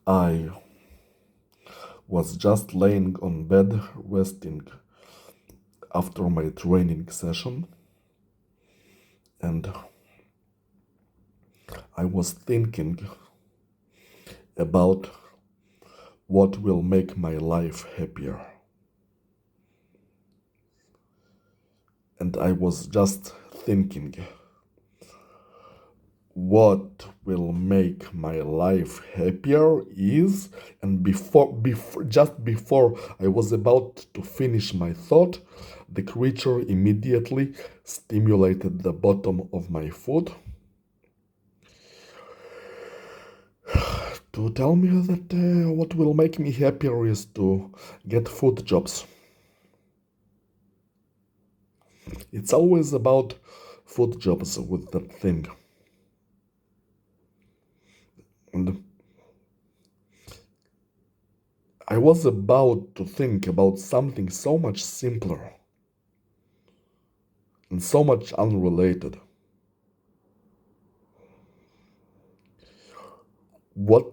I was just laying on bed resting after my training session, and I was thinking about what will make my life happier. And I was just thinking what will make my life happier is, and just before I was about to finish my thought, the creature immediately stimulated the bottom of my foot to tell me that what will make me happier is to get foot jobs. It's always about foot jobs with that thing. And I was about to think about something so much simpler and so much unrelated. What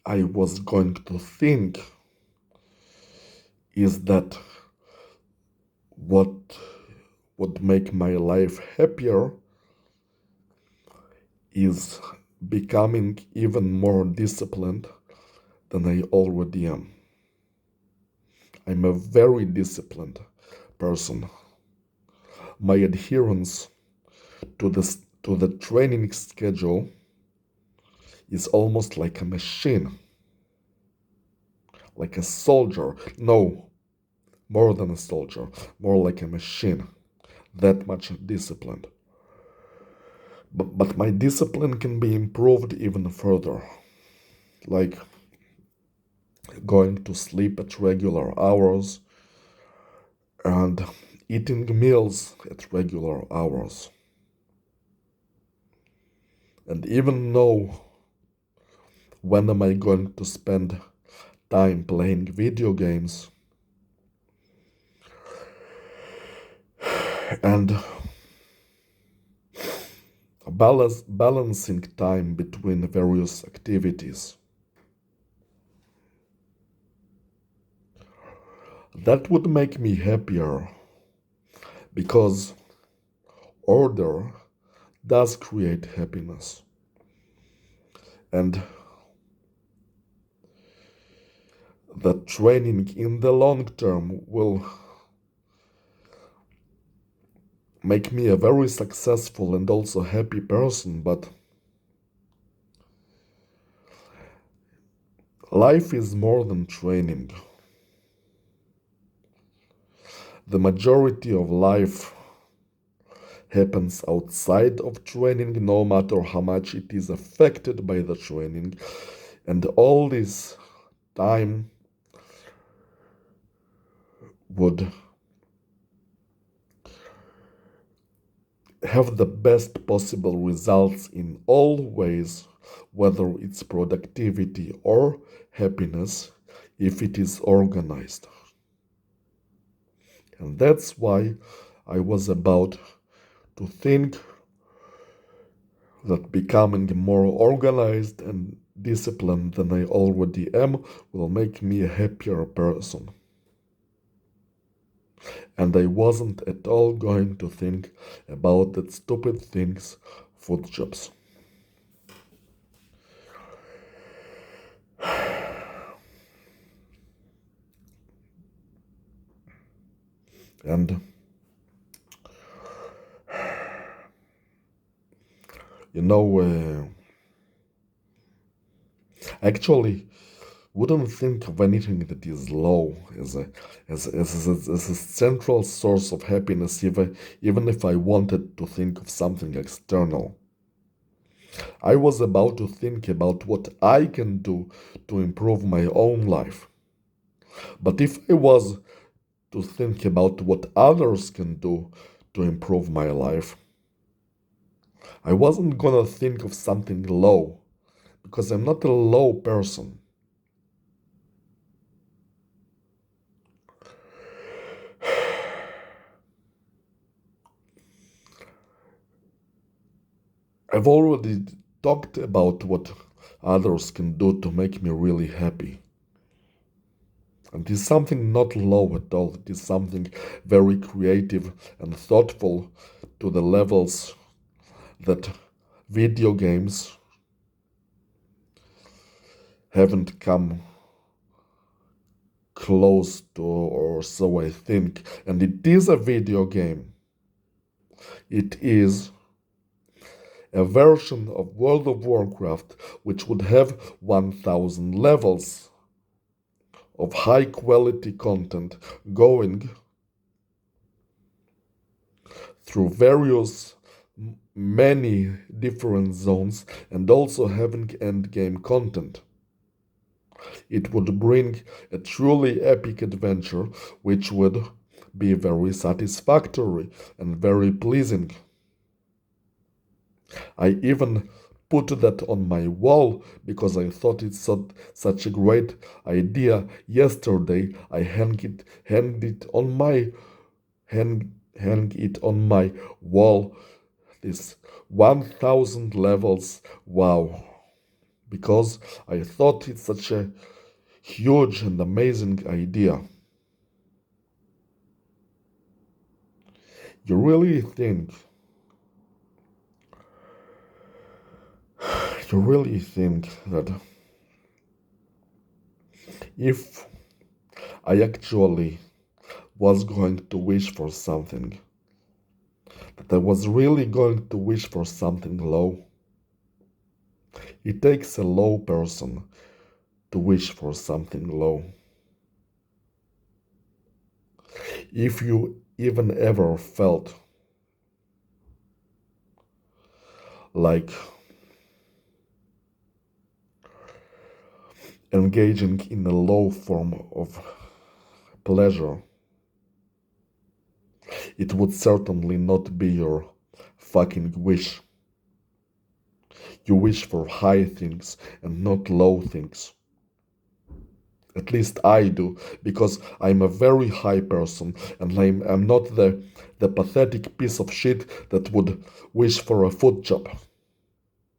I was going to think is that what would make my life happier is becoming even more disciplined than I already am. I'm a very disciplined person. My adherence to the training schedule is almost like a machine, like a soldier. No, more than a soldier, more like a machine. That much disciplined. But my discipline can be improved even further, like going to sleep at regular hours and eating meals at regular hours. And even know when am I going to spend time playing video games and balancing time between various activities. That would make me happier because order does create happiness. And the training in the long term will make me a very successful and also happy person, but life is more than training. The majority of life happens outside of training, no matter how much it is affected by the training. And all this time would have the best possible results in all ways, whether it's productivity or happiness, if it is organized. And that's why I was about to think that becoming more organized and disciplined than I already am will make me a happier person. And I wasn't at all going to think about that stupid things, food jobs. And you know, actually, wouldn't think of anything that is low as a central source of happiness, even if I wanted to think of something external. I was about to think about what I can do to improve my own life. But if I was to think about what others can do to improve my life, I wasn't gonna think of something low because I'm not a low person. I've already talked about what others can do to make me really happy. And it is something not low at all. It is something very creative and thoughtful to the levels that video games haven't come close to, or so I think. And it is a video game. It is a version of World of Warcraft which would have 1000 levels of high quality content going through various many different zones and also having endgame content. It would bring a truly epic adventure which would be very satisfactory and very pleasing. I even put that on my wall because I thought it's such a great idea. Yesterday I hang it on my wall. This 1000 levels, wow! Because I thought it's such a huge and amazing idea. You really think that if I actually was going to wish for something, that I was really going to wish for something low? It takes a low person to wish for something low. If you even ever felt like engaging in a low form of pleasure, it would certainly not be your fucking wish. You wish for high things and not low things. At least I do, because I'm a very high person and I'm not the pathetic piece of shit that would wish for a foot job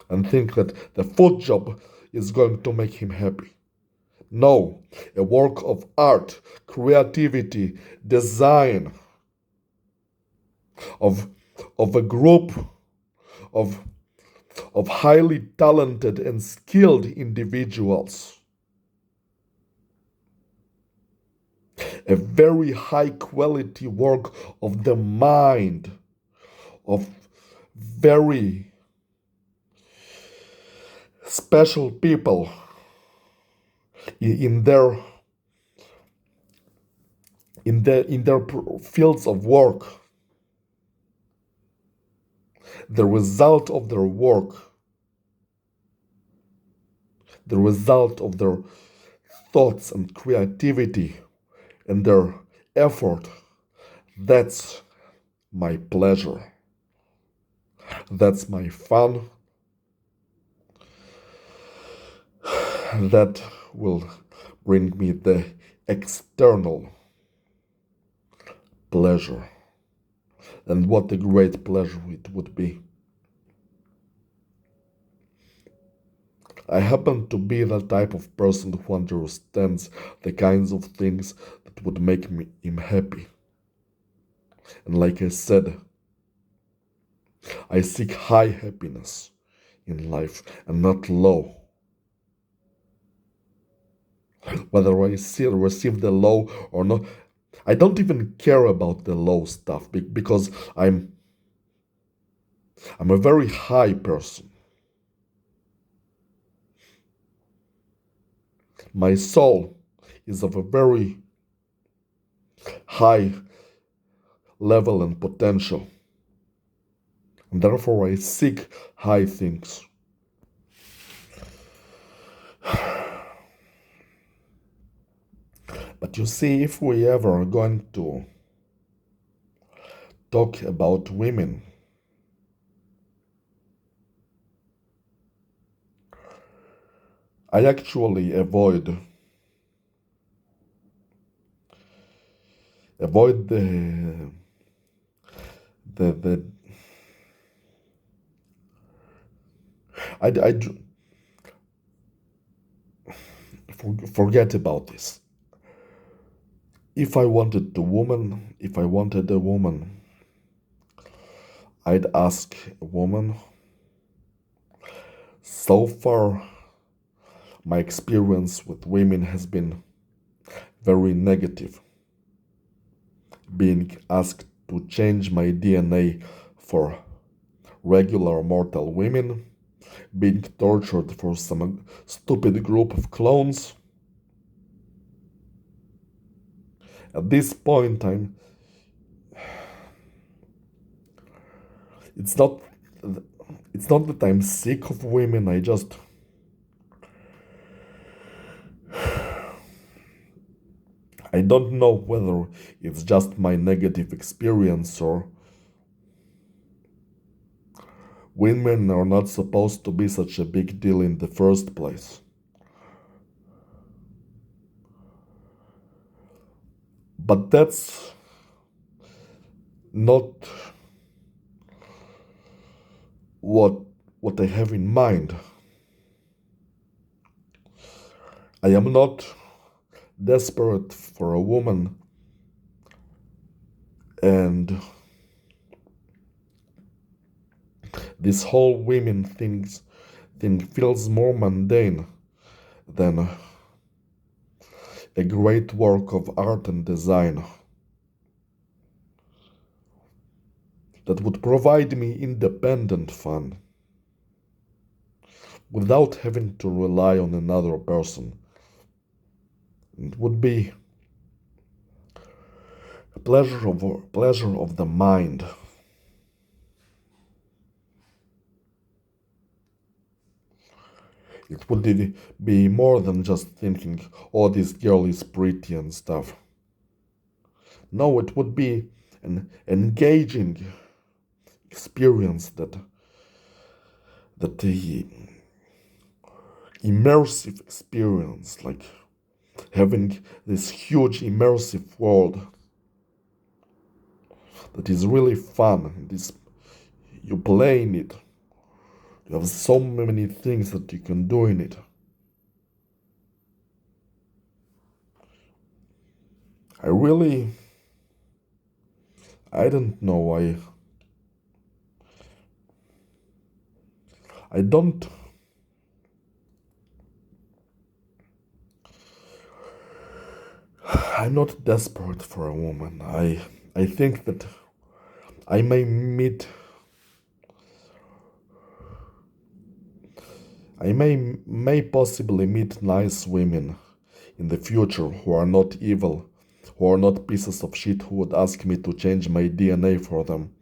and think that the foot job is going to make him happy. No, a work of art, creativity, design, of a group of highly talented and skilled individuals, a very high quality work of the mind of very special people in their fields of work. The result of their work, the result of their thoughts and creativity and their effort, that's my pleasure. That's my fun. That will bring me the external pleasure. And what a great pleasure it would be. I happen to be the type of person who understands the kinds of things that would make him happy. And like I said, I seek high happiness in life and not low. Whether I receive the low or not, I don't even care about the low stuff because I'm a very high person. My soul is of a very high level and potential, and therefore I seek high things. But you see, if we ever are going to talk about women, I actually avoid the I forget about this. If I wanted a woman, I'd ask a woman. So far, my experience with women has been very negative. Being asked to change my DNA for regular mortal women, being tortured for some stupid group of clones. At this point, it's not it's not that I'm sick of women. I don't know whether it's just my negative experience or women are not supposed to be such a big deal in the first place. But that's not what I have in mind. I am not desperate for a woman, and this whole women thing feels more mundane than a great work of art and design that would provide me independent fun without having to rely on another person. It would be a pleasure of the mind. It would be more than just thinking, oh, this girl is pretty and stuff. No, it would be an engaging experience that the immersive experience, like having this huge immersive world that is really fun. You play in it. You have so many things that you can do in it. I don't know. I don't. I'm not desperate for a woman. I think that I may possibly meet nice women in the future who are not evil, who are not pieces of shit who would ask me to change my DNA for them.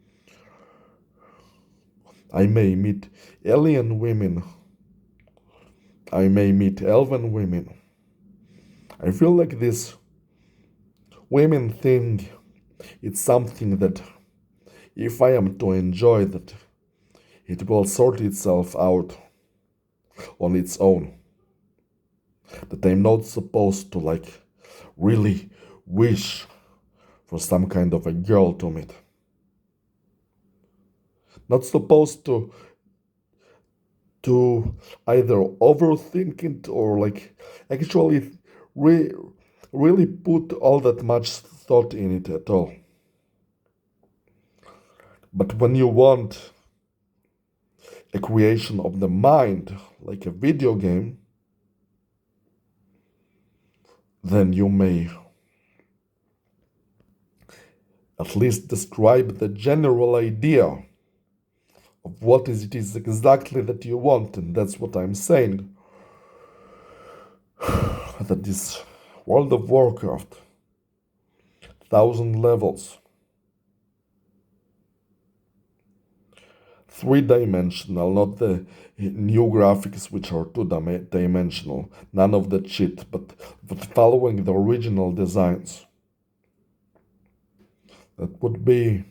I may meet alien women. I may meet elven women. I feel like this women thing, it's something that if I am to enjoy that, it will sort itself out on its own. That I'm not supposed to really wish for some kind of a girl to meet. Not supposed to either overthink it or actually really put all that much thought in it at all. But when you want a creation of the mind, like a video game, then you may at least describe the general idea of what it is exactly that you want, and that's what I'm saying. That this World of Warcraft, 1,000 levels, 3-dimensional, not the new graphics which are 2-dimensional, none of that shit, but following the original designs. That would be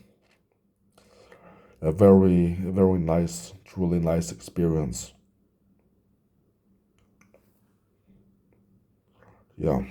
a very nice, truly nice experience. Yeah.